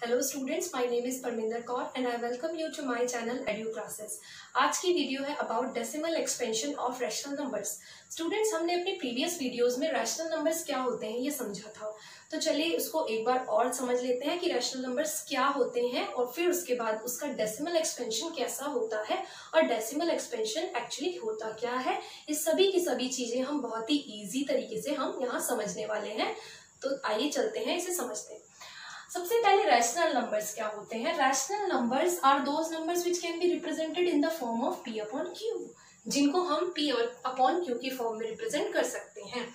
Hello students, my name is Parminder Kaur and I welcome you to my channel Edu Classes. आज की video है about decimal expansion of rational numbers. Students, हमने अपने previous videos में rational numbers क्या होते हैं ये समझा था, तो चलिए उसको एक बार और समझ लेते हैं कि रैशनल नंबर्स क्या होते हैं और फिर उसके बाद उसका डेसिमल एक्सपेंशन कैसा होता है और डेसिमल एक्सपेंशन एक्चुअली होता क्या है। इस सभी की सभी चीजें हम बहुत ही ईजी तरीके से हम यहाँ समझने वाले हैं, तो आइए चलते हैं इसे समझते हैं। सबसे पहले रैशनल नंबर्स क्या होते हैं। Rational numbers are those numbers which can be represented in the form of p upon q, जिनको हम p अपॉन q की फॉर्म में रिप्रेजेंट कर सकते हैं।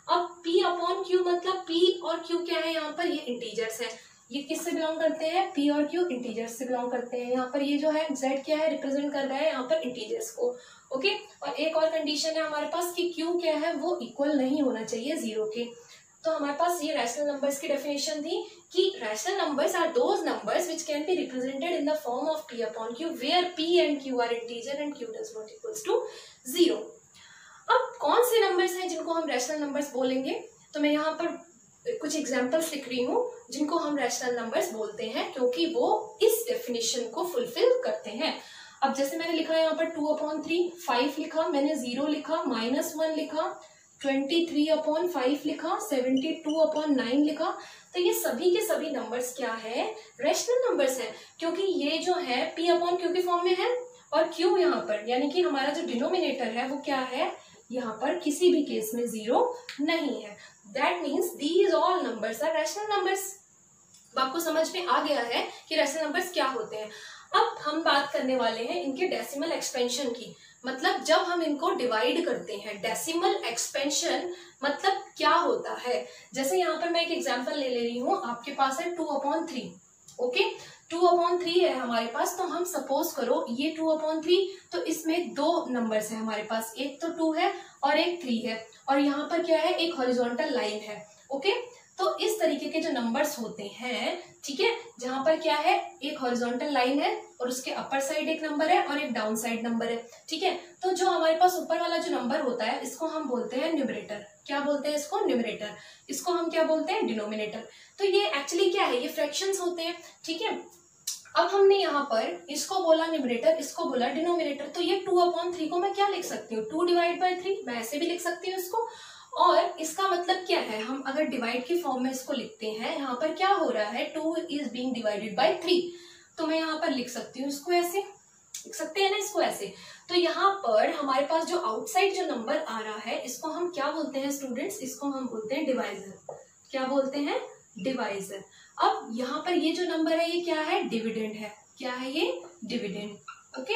अब p अपॉन q मतलब p और q क्या है, यहाँ पर ये इंटीजर्स है। ये किससे बिलोंग करते हैं, p और q इंटीजर्स से बिलोंग करते हैं। यहाँ पर ये जो है z क्या है, रिप्रेजेंट कर रहा है यहाँ पर इंटीजर्स को। ओके, और एक और कंडीशन है हमारे पास कि q क्या है वो इक्वल नहीं होना चाहिए 0 के। तो हमारे पास ये रैशनल नंबर्स की डेफिनेशन थी कि rational numbers are those numbers which can be represented in the form of p upon q where p and q are integer and q does not equals to 0। अब कौन से numbers हैं जिनको हम rational numbers बोलेंगे, तो मैं यहाँ पर कुछ एग्जांपल्स लिख रही हूँ जिनको हम रैशनल नंबर्स बोलते हैं क्योंकि वो इस डेफिनेशन को फुलफिल करते हैं। अब जैसे मैंने लिखा है यहाँ पर 2 अपॉन 3, 5 लिखा मैंने, 0 लिखा, -1 लिखा, 23 अपॉन 5 लिखा, 72 अपॉन 9 लिखा। तो ये सभी के सभी नंबर्स क्या है, रैशनल नंबर्स हैं, क्योंकि ये जो है p अपॉन q की फॉर्म में है और q यहाँ पर यानी कि हमारा जो डिनोमिनेटर है वो क्या है, यहाँ पर किसी भी केस में 0 नहीं है। That means these all numbers are rational numbers. आपको समझ में आ गया है कि रैशनल नंबर्स क्या होते हैं। अब हम बात करने वाले हैं इनके डेसिमल एक्सपेंशन की, मतलब जब हम इनको डिवाइड करते हैं। डेसिमल एक्सपेंशन मतलब क्या होता है। जैसे यहाँ पर मैं एक एग्जांपल ले रही हूँ, आपके पास है 2 अपॉन 3। ओके, 2 अपॉन 3 है हमारे पास, तो हम सपोज करो ये 2 अपॉन 3, तो इसमें दो नंबर्स है हमारे पास, एक तो 2 है और एक 3 है, और यहाँ पर क्या है, एक हॉरिजॉन्टल लाइन है। ओके, तो इस तरीके के जो नंबर्स होते हैं, ठीक है, जहां पर क्या है, एक हॉरिजॉन्टल लाइन है और उसके अपर साइड एक नंबर है और एक डाउन साइड नंबर है। ठीक है, तो जो हमारे पास ऊपर वाला जो नंबर होता है इसको हम बोलते हैं न्यूमरेटर। क्या बोलते हैं इसको, न्यूमरेटर। इसको हम क्या बोलते हैं, डिनोमिनेटर। तो ये एक्चुअली क्या है, ये फ्रैक्शंस होते हैं। ठीक है, अब हमने यहाँ पर इसको बोला न्यूमरेटर, इसको बोला डिनोमिनेटर, तो ये 2 अपॉन 3 को मैं क्या लिख सकती हूँ, 2 डिवाइड बाई 3, मैं ऐसे भी लिख सकती हूँ इसको। और इसका मतलब क्या है, हम अगर डिवाइड की फॉर्म में इसको लिखते हैं, यहाँ पर क्या हो रहा है, 2 इज बीइंग डिवाइडेड बाय 3, तो मैं यहाँ पर लिख सकती हूँ इसको ऐसे, लिख सकते हैं ना इसको ऐसे। तो यहाँ पर हमारे पास जो आउटसाइड जो नंबर आ रहा है इसको हम क्या बोलते हैं स्टूडेंट्स, इसको हम बोलते हैं डिवाइजर। क्या बोलते हैं, डिवाइजर। अब यहाँ पर ये जो नंबर है ये क्या है, डिविडेंड है। क्या है ये, डिविडेंड। ओके,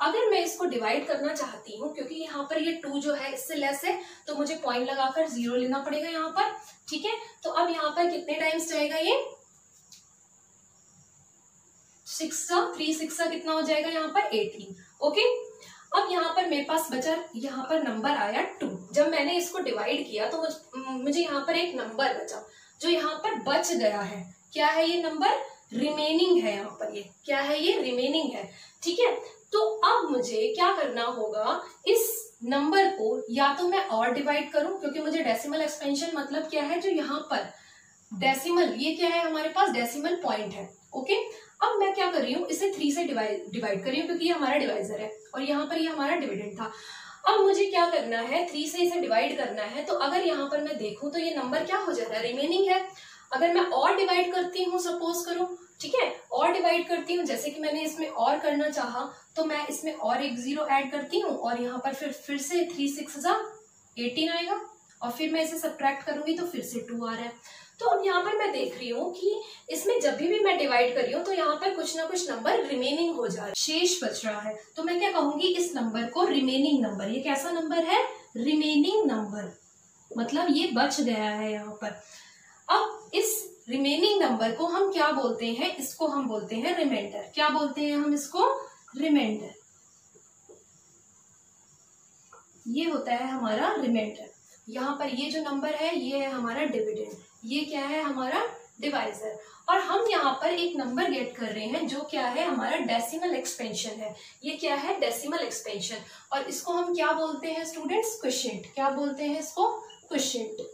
अगर मैं इसको डिवाइड करना चाहती हूँ, क्योंकि यहाँ पर ये 2 जो है इससे लेस है, तो मुझे पॉइंट लगाकर 0 लेना पड़ेगा यहाँ पर। ठीक है, तो अब यहाँ पर कितने टाइम्स जाएगा ये, 3 6 कितना हो जाएगा यहाँ पर, 18। ओके, अब यहाँ पर मेरे पास बचा, यहाँ पर नंबर आया 2। जब मैंने इसको डिवाइड किया तो मुझे यहाँ पर एक नंबर बचा, जो यहाँ पर बच गया है। क्या है ये नंबर, रिमेनिंग है। यहाँ पर ये क्या है, ये रिमेनिंग है। ठीक है, तो अब मुझे क्या करना होगा, इस नंबर को या तो मैं और डिवाइड करूं, क्योंकि मुझे डेसिमल एक्सपेंशन मतलब क्या है, जो यहाँ पर डेसिमल, ये क्या है हमारे पास, डेसिमल पॉइंट है। ओके, अब मैं क्या कर रही हूँ, इसे 3 से डिवाइड कर रही हूँ क्योंकि ये हमारा डिवाइजर है और यहाँ पर ये हमारा डिविडेंड था। अब मुझे क्या करना है, 3 से इसे डिवाइड करना है, तो अगर यहाँ पर मैं देखूं तो ये नंबर क्या हो जाता है, रिमेनिंग है। अगर मैं और डिवाइड करती हूँ, सपोज करो, ठीक है, और डिवाइड करती हूँ, जैसे कि मैंने इसमें और करना चाहा, तो मैं इसमें और एक 0 ऐड करती हूँ और यहाँ पर फिर से 3 6 18 आएगा, और फिर मैं इसे सब्ट्रैक्ट करूंगी तो फिर से 2 आ रहा है। तो अब यहाँ पर मैं देख रही हूँ कि इसमें जब भी मैं डिवाइड कर रही हूँ तो यहाँ पर कुछ ना कुछ नंबर रिमेनिंग हो जा रहा है, शेष बच रहा है, तो मैं क्या कहूंगी, इस नंबर को रिमेनिंग नंबर। ये कैसा नंबर है, रिमेनिंग नंबर, मतलब ये बच गया है यहाँ पर। अब इस रिमेनिंग नंबर को हम क्या बोलते हैं, इसको हम बोलते हैं रिमाइंडर। क्या बोलते हैं हम इसको, रिमाइंडर। ये होता है हमारा रिमाइंडर। यहाँ पर ये जो नंबर है ये है हमारा डिविडेंड, ये क्या है हमारा डिवाइजर, और हम यहाँ पर एक नंबर गेट कर रहे हैं जो क्या है, हमारा डेसिमल एक्सपेंशन है। ये क्या है, डेसिमल एक्सपेंशन, और इसको हम क्या बोलते हैं स्टूडेंट्स, क्वोशिएंट। क्या बोलते हैं इसको, क्वोशिएंट।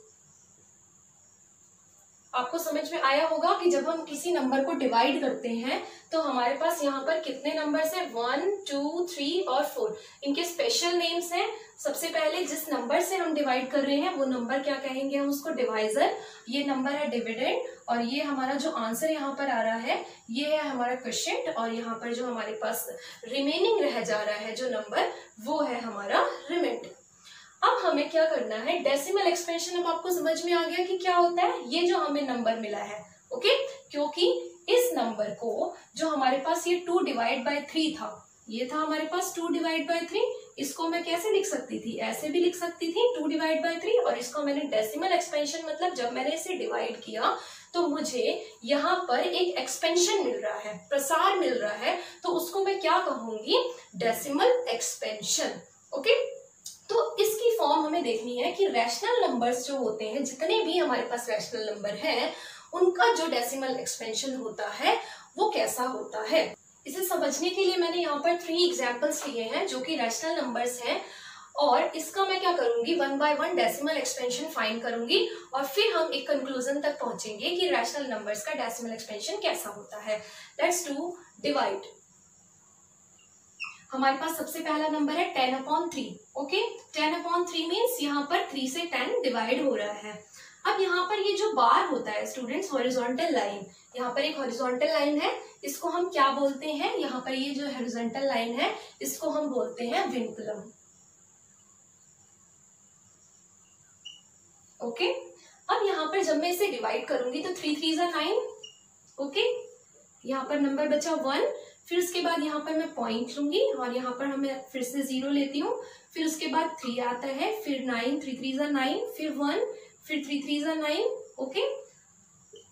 आपको समझ में आया होगा कि जब हम किसी नंबर को डिवाइड करते हैं तो हमारे पास यहाँ पर कितने नंबर्स हैं, 1, 2, 3 और 4। इनके स्पेशल नेम्स हैं। सबसे पहले जिस नंबर से हम डिवाइड कर रहे हैं वो नंबर क्या कहेंगे, हम उसको डिवाइजर। ये नंबर है डिविडेंड, और ये हमारा जो आंसर यहाँ पर आ रहा है ये है हमारा क्वोशिएंट, और यहाँ पर जो हमारे पास रिमेनिंग रह जा रहा है जो नंबर, वो है हमारा रिमाइंडर। अब हमें क्या करना है, डेसिमल एक्सपेंशन। अब आपको समझ में आ गया कि क्या होता है, ये जो हमें नंबर मिला है, ओके, क्योंकि इस नंबर को जो हमारे पास ये 2 डिवाइड बाय 3 था, ये था हमारे पास 2 डिवाइड बाय 3, इसको मैं कैसे लिख सकती थी, ऐसे भी लिख सकती थी 2 डिवाइड बाय 3, और इसको मैंने डेसिमल एक्सपेंशन मतलब जब मैंने इसे डिवाइड किया तो मुझे यहाँ पर एक एक्सपेंशन मिल रहा है, प्रसार मिल रहा है, तो उसको मैं क्या कहूंगी, डेसिमल एक्सपेंशन। ओके, तो इसकी फॉर्म हमें देखनी है कि रैशनल नंबर्स जो होते हैं, जितने भी हमारे पास रैशनल नंबर हैं, उनका जो डेसिमल एक्सपेंशन होता है वो कैसा होता है। इसे समझने के लिए मैंने यहाँ पर 3 एग्जांपल्स लिए हैं जो कि रैशनल नंबर्स हैं, और इसका मैं क्या करूंगी, 1 बाय 1 डेसिमल एक्सपेंशन फाइंड करूंगी, और फिर हम एक कंक्लूजन तक पहुंचेंगे कि रैशनल नंबर्स का डेसिमल एक्सपेंशन कैसा होता है। Let's do divide. हमारे पास सबसे पहला नंबर है 10/3। ओके, 10/3 मीन्स यहाँ पर 3 से 10 डिवाइड हो रहा है। अब यहाँ पर ये जो बार होता है स्टूडेंट्स, हॉरिजॉन्टल लाइन, यहाँ पर एक हॉरिजॉन्टल लाइन है, इसको हम क्या बोलते हैं, यहाँ पर ये जो हॉरिजॉन्टल लाइन है इसको हम बोलते हैं विनकुलम। ओके, अब यहाँ पर जब मैं इसे डिवाइड करूंगी तो 3 3 = 9। ओके, यहाँ पर नंबर बचा 1, फिर उसके बाद यहाँ पर मैं पॉइंट लूंगी और यहाँ पर हमें फिर से 0 लेती हूँ, फिर उसके बाद 3 आता है, फिर 9, 3 3 = 9, फिर 1, फिर 3 3 = 9। ओके,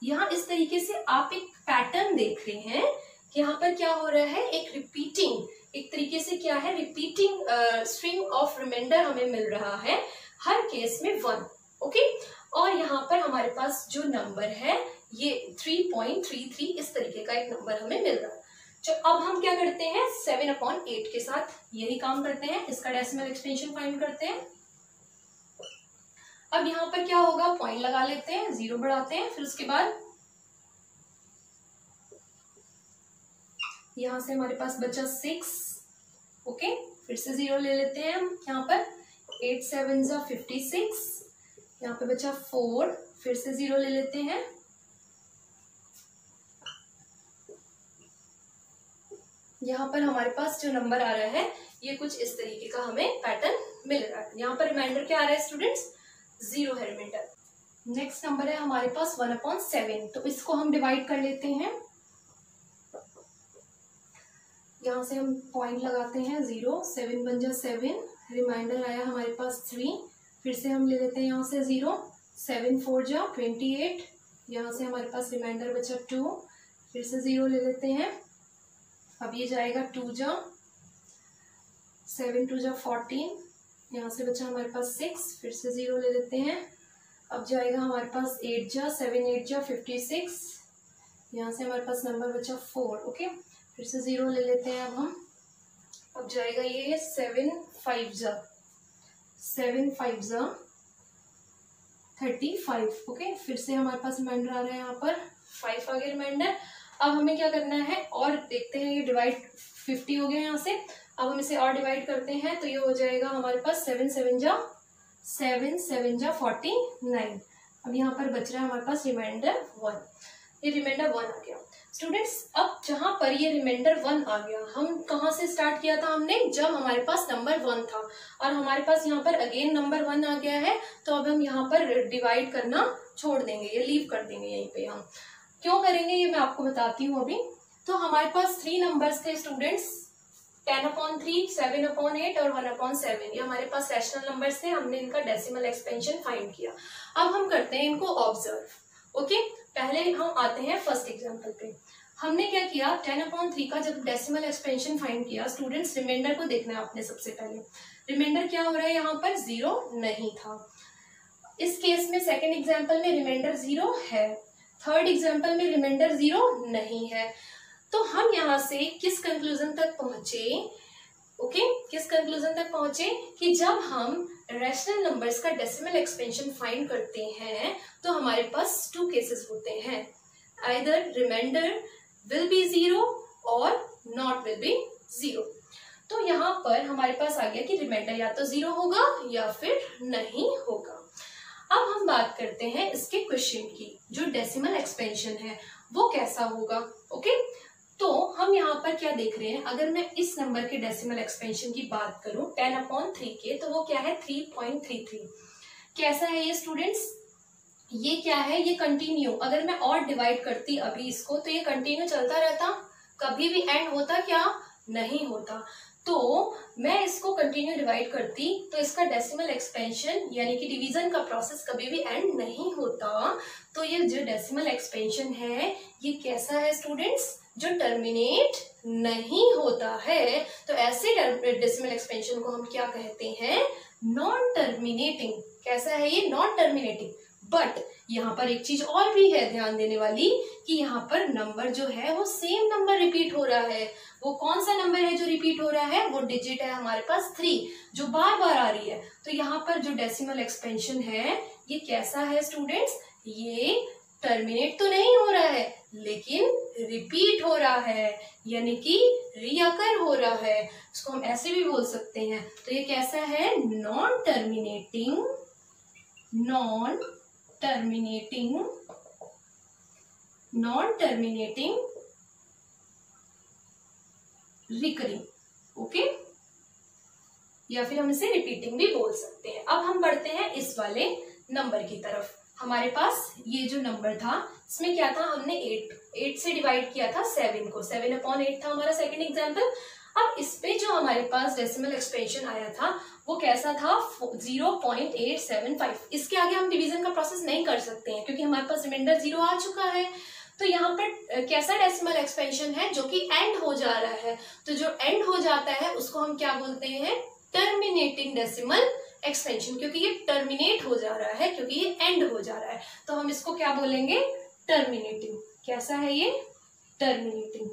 यहाँ इस तरीके से आप एक पैटर्न देख रहे हैं कि यहाँ पर क्या हो रहा है, एक रिपीटिंग, एक तरीके से क्या है, रिपीटिंग स्ट्रिंग ऑफ रिमाइंडर हमें मिल रहा है, हर केस में 1। ओके, और यहाँ पर हमारे पास जो नंबर है ये 3.33 इस तरीके का एक नंबर हमें मिल रहा है। तो अब हम क्या करते हैं, 7/8 के साथ यही काम करते हैं, इसका डेसिमल एक्सपेंशन फाइंड करते हैं। अब यहाँ पर क्या होगा, पॉइंट लगा लेते हैं, 0 बढ़ाते हैं, फिर उसके बाद यहाँ से हमारे पास बचा 6। ओके, फिर से 0 ले लेते हैं हम, यहाँ पर 8 7 = 56, यहाँ पे बचा 4, फिर से 0 ले लेते हैं, यहाँ पर हमारे पास जो नंबर आ रहा है ये कुछ इस तरीके का हमें पैटर्न मिल रहा है। यहाँ पर रिमाइंडर क्या आ रहा है स्टूडेंट्स, 0 है रिमाइंडर। नेक्स्ट नंबर है हमारे पास 1/7, तो इसको हम डिवाइड कर लेते हैं, यहाँ से हम पॉइंट लगाते हैं 0, 7 बन जा 7, रिमाइंडर आया हमारे पास 3, फिर से हम ले लेते हैं यहाँ से 0, 7 4 = 28, यहाँ से हमारे पास रिमाइंडर बचा 2, फिर से 0 ले लेते हैं, अब ये जाएगा 2 × 7 2 = 14, यहाँ से बचा हमारे पास 6, फिर से 0 ले लेते हैं, अब जाएगा हमारे पास 8 × 7 8 = 56, यहाँ से हमारे पास नंबर बचा 4। ओके, फिर से 0 ले लेते हैं अब जाएगा ये 7 5 = 35। ओके, फिर से हमारे पास रिमाइंडर आ रहा है, यहाँ पर 5 आ गया रिमाइंडर। अब हमें क्या करना है, और देखते हैं, ये डिवाइड 50 हो गया यहाँ से, अब हम इसे और डिवाइड करते हैं तो ये हो जाएगा हमारे पास 7 7 = 49। अब यहाँ पर बच रहा है हमारे पास रिमाइंडर 1, ये रिमाइंडर 1 आ गया स्टूडेंट्स। अब जहां पर ये रिमाइंडर 1 आ गया, हम कहाँ से स्टार्ट किया था हमने, जब हमारे पास नंबर 1 था, और हमारे पास यहाँ पर अगेन नंबर 1 आ गया है, तो अब हम यहाँ पर डिवाइड करना छोड़ देंगे, ये लीव कर देंगे यहीं पे। हम क्यों करेंगे ये मैं आपको बताती हूँ अभी। तो हमारे पास 3 नंबर्स थे स्टूडेंट्स, 10/3, 7/8 और 1/7, ये हमारे पास रैशनल नंबर्स थे, हमने इनका डेसिमल एक्सपेंशन फाइंड किया। अब हम करते हैं इनको ऑब्जर्व। ओके, पहले हम आते हैं फर्स्ट एग्जांपल पे। हमने क्या किया, 10/3 का जब डेसिमल एक्सपेंशन फाइंड किया स्टूडेंट्स, रिमाइंडर को देखना है आपने। सबसे पहले रिमाइंडर क्या हो रहा है, यहाँ पर 0 नहीं था। इस केस में सेकेंड एग्जाम्पल में रिमाइंडर 0 है, थर्ड एग्जाम्पल में रिमाइंडर 0 नहीं है। तो हम यहाँ से किस कंक्लूजन तक पहुंचे ओके किस कंक्लूजन तक पहुंचे कि जब हम रैशनल नंबर्स का डेसिमल एक्सपेंशन फाइंड करते हैं तो हमारे पास टू केसेस होते हैं, either remainder will be zero और नॉट विल बी जीरो। तो यहाँ पर हमारे पास आ गया कि रिमाइंडर या तो जीरो होगा या फिर नहीं होगा। अब हम बात करते हैं इसके क्वेश्चन की, जो डेसिमल एक्सपेंशन है वो कैसा होगा। ओके तो हम यहाँ पर क्या देख रहे हैं, अगर मैं इस नंबर के डेसिमल एक्सपेंशन की बात करूं 10/3 के, तो वो क्या है 3.33। कैसा है ये स्टूडेंट्स, ये क्या है, ये कंटिन्यू। अगर मैं और डिवाइड करती अभी इसको तो ये कंटिन्यू चलता रहता, कभी भी एंड होता क्या, नहीं होता। तो मैं इसको कंटिन्यू डिवाइड करती तो इसका डेसिमल एक्सपेंशन यानी कि डिवीजन का प्रोसेस कभी भी एंड नहीं होता। तो ये जो डेसिमल एक्सपेंशन है ये कैसा है स्टूडेंट्स, जो टर्मिनेट नहीं होता है। तो ऐसे डेसिमल एक्सपेंशन को हम क्या कहते हैं, नॉन टर्मिनेटिंग। कैसा है ये, नॉन टर्मिनेटिंग। बट यहाँ पर एक चीज और भी है ध्यान देने वाली कि यहाँ पर नंबर जो है वो सेम नंबर रिपीट हो रहा है। वो कौन सा नंबर है जो रिपीट हो रहा है, वो डिजिट है हमारे पास 3 जो बार बार आ रही है। तो यहाँ पर जो डेसिमल एक्सपेंशन है ये कैसा है स्टूडेंट्स, ये टर्मिनेट तो नहीं हो रहा है लेकिन रिपीट हो रहा है, यानी कि रिअकर हो रहा है। इसको हम ऐसे भी बोल सकते हैं। तो ये कैसा है, नॉन टर्मिनेटिंग रिकरिंग। ओके या फिर हम इसे रिपीटिंग भी बोल सकते हैं। अब हम बढ़ते हैं इस वाले नंबर की तरफ। हमारे पास ये जो नंबर था इसमें क्या था, हमने 8 से डिवाइड किया था 7 को, 7/8 था हमारा सेकंड एग्जाम्पल। अब इस पे जो हमारे पास डेसिमल एक्सपेंशन आया था वो कैसा था, 0.875। इसके आगे हम डिवीजन का प्रोसेस नहीं कर सकते हैं क्योंकि हमारे पास रिमाइंडर 0 आ चुका है। तो यहाँ पर कैसा डेसिमल एक्सपेंशन है, जो कि एंड हो जा रहा है। तो जो एंड हो जाता है उसको हम क्या बोलते हैं, टर्मिनेटिंग डेसिमल एक्सपेंशन, क्योंकि ये टर्मिनेट हो जा रहा है, क्योंकि ये एंड हो जा रहा है। तो हम इसको क्या बोलेंगे, टर्मिनेटिंग। कैसा है ये, टर्मिनेटिंग।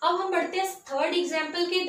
अब हम बढ़ते हैं थर्ड एग्जाम्पल के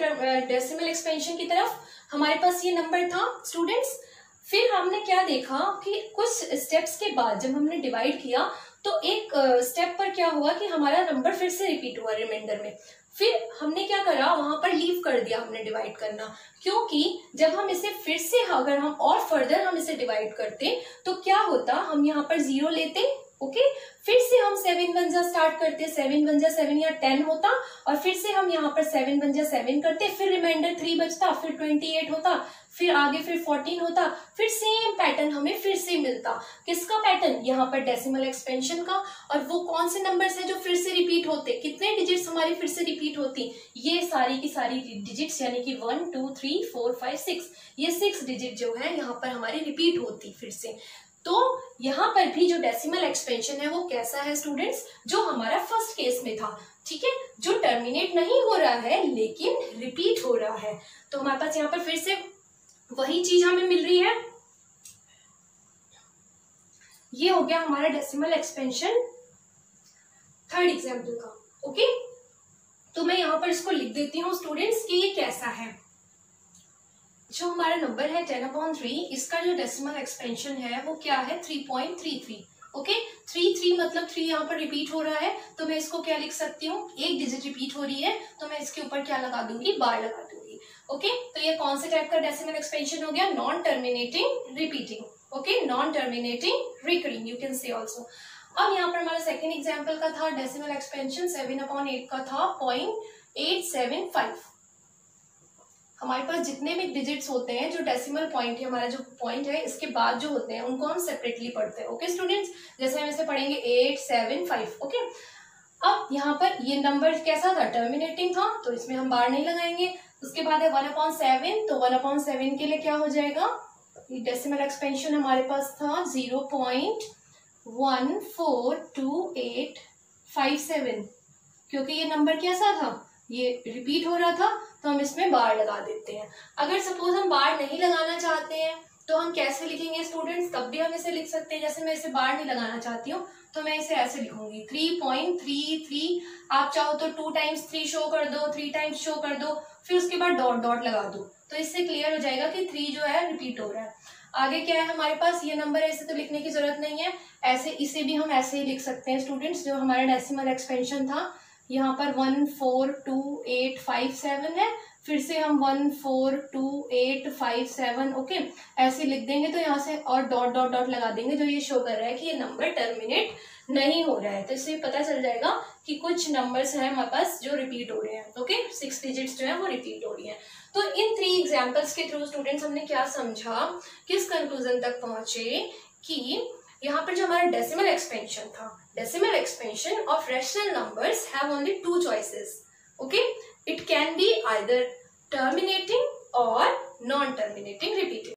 डेसिमल एक्सपेंशन की तरफ। हमारे पास ये नंबर था स्टूडेंट्स। फिर हमने क्या देखा कि कुछ स्टेप्स के बाद जब हमने डिवाइड किया तो एक स्टेप पर क्या हुआ कि हमारा नंबर फिर से रिपीट हुआ रिमाइंडर में। फिर हमने क्या करा, वहां पर लीव कर दिया हमने डिवाइड करना, क्योंकि जब हम इसे फिर से अगर हम और फर्दर हम इसे डिवाइड करते तो क्या होता, हम यहाँ पर 0 लेते, ओके फिर से हम 7 1 जा स्टार्ट करते, 7 1 जा 7 या 10 होता, और फिर से हम यहाँ पर 7 1 जा 7 करते, फिर रिमाइंडर 3 बचता, फिर 28 होता, फिर आगे फिर 14 होता, फिर सेम पैटर्न हमें फिर से मिलता। किसका पैटर्न, यहाँ पर डेसिमल एक्सपेंशन का। और वो कौन से नंबर्स हैं जो फिर से रिपीट होते, कितने डिजिट्स हमारी फिर से रिपीट होती, ये सारी की सारी डिजिट्स, यानी कि 1 2 3 4 5 6, ये 6 डिजिट जो है यहाँ पर हमारी रिपीट होती फिर से। तो यहाँ पर भी जो डेसिमल एक्सपेंशन है वो कैसा है स्टूडेंट्स, जो हमारा फर्स्ट केस में था, ठीक है, जो टर्मिनेट नहीं हो रहा है लेकिन रिपीट हो रहा है। तो हमारे पास यहाँ पर फिर से वही चीज हमें मिल रही है। ये हो गया हमारा डेसिमल एक्सपेंशन थर्ड एग्जाम्पल का। ओके तो मैं यहाँ पर इसको लिख देती हूँ स्टूडेंट्स कि ये कैसा है। जो हमारा नंबर है 10/3, इसका जो डेसिमल एक्सपेंशन है वो क्या है, 3.33। ओके 3 मतलब 3 यहाँ पर रिपीट हो रहा है, तो मैं इसको क्या लिख सकती हूँ, एक डिजिट रिपीट हो रही है तो मैं इसके ऊपर क्या लगा दूंगी, बार लगा दूंगी। ओके तो ये कौन से टाइप का डेसिमल एक्सपेंशन हो गया, non terminating repeating, okay non terminating recurring, you can say also. अब यहाँ पर हमारा सेकेंड एग्जाम्पल का था डेसिमल एक्सपेंशन 7/8 का था 0.875। हमारे पास जितने भी डिजिट्स होते हैं, जो डेसिमल पॉइंट है, हमारा जो पॉइंट है इसके बाद जो होते हैं उनको हम सेपरेटली पढ़ते हैं। ओके स्टूडेंट्स, जैसे हम इसे पढ़ेंगे 875। ओके अब यहाँ पर ये नंबर कैसा था, टर्मिनेटिंग था, तो इसमें हम बार नहीं लगाएंगे। उसके बाद है 1/7, तो 1/7 के लिए क्या हो जाएगा, ये डेसिमल एक्सपेंशन हमारे पास था 0.142857, क्योंकि ये नंबर कैसा था, ये रिपीट हो रहा था, तो हम इसमें बार लगा देते हैं। अगर सपोज हम बार नहीं लगाना चाहते हैं तो हम कैसे लिखेंगे स्टूडेंट्स, तब भी हम इसे लिख सकते हैं। जैसे मैं इसे बार नहीं लगाना चाहती हूँ तो मैं इसे ऐसे लिखूंगी 3.33। आप चाहो तो 2 टाइम्स 3 शो कर दो, 3 टाइम्स शो कर दो, फिर उसके बाद डॉट डॉट लगा दो, तो इससे क्लियर हो जाएगा कि 3 जो है रिपीट हो रहा है। आगे क्या है हमारे पास, ये नंबर ऐसे तो लिखने की जरूरत नहीं है, ऐसे इसे भी हम ऐसे ही लिख सकते हैं स्टूडेंट्स। जो हमारा डेसिमल एक्सपेंशन था यहाँ पर 14285 है, फिर से हम 14285 ओके ऐसे लिख देंगे। तो यहाँ से और डॉट डॉट डॉट लगा देंगे, जो ये शो कर रहा है कि ये नंबर टर्मिनेट नहीं हो रहा है। तो इससे पता चल जाएगा कि कुछ नंबर्स हैं हमारे पास जो रिपीट हो रहे हैं। ओके 6 डिजिट्स जो है वो रिपीट हो रही है। तो इन 3 एग्जाम्पल्स के थ्रू स्टूडेंट्स हमने क्या समझा, किस कंक्लूजन तक पहुंचे कि यहाँ पर जो हमारा डेसिमल एक्सपेंशन था, decimal expansion of rational numbers have only 2 choices. Okay, it can be either terminating or non-terminating repeating.